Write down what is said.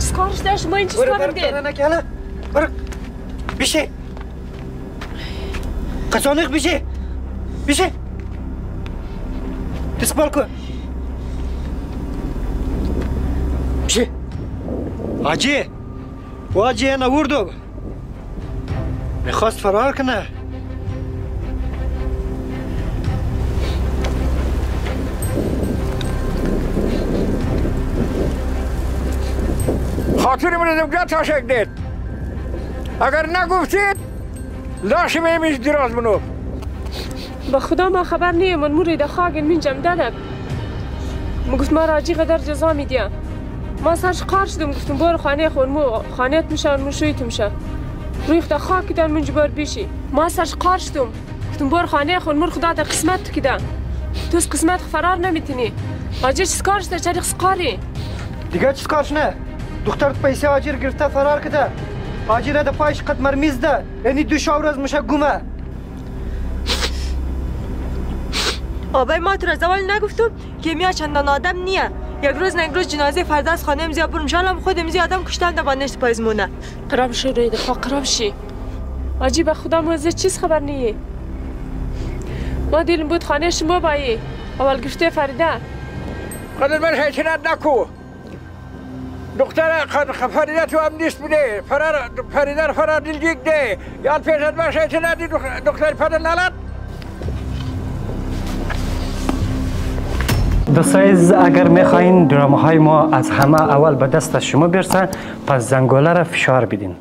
سکارش داشت ما این چیز کارم دید برو بیشه قصانق بیشه دستبال کن بیشه حاجی نوردو میخواست فرار کنه خاطر من دمگاه تاشک دید اگر نگفتید لاش میمیش دراز منو با خدا ما خبر نیم من مورد خاگن من جمع دادم مگفت ما راجی قدر جزا میدیم ما سرش قار شدم گفتم بار خانه خون مو خانهت میشه مو شویت میشه ریخت خاک دان من جبار بیشی ما سرش قار شدم گفتم بار خانه خون مر خدا در قسمت کده تو از قسمت فرار نمیتونی آجر چیز کارش در چریخ سقاری دیگه چیز کارش نه دخترت پیسه آجر گرفته فرار کده آجر ده پایش قد مرمیز ده یعنی 2 شاور از مشه گمه آبای ما تو را زوال نگفتم که میا چندان آدم نیه یک روز نه یک روز جنازه فردا از خانه امزی برم شالم خود امزی آدم کشتن ده با نشت پایزمونه قراب شی روی دفاع قراب شی آجی به خدا موزه چیز خبر نیه ما دیلم بود خانه شما بایی اول گفته فریده قدر من حیثنت نکو دختر فریده تو هم نیست بوده فریده فرار دلجیک ده یاد پیشت من حیثنت دی دختر فرار نلد دوستایز اگر میخواین درامه های ما از همه اول به دست شما برسن پس زنگوله را فشار بدین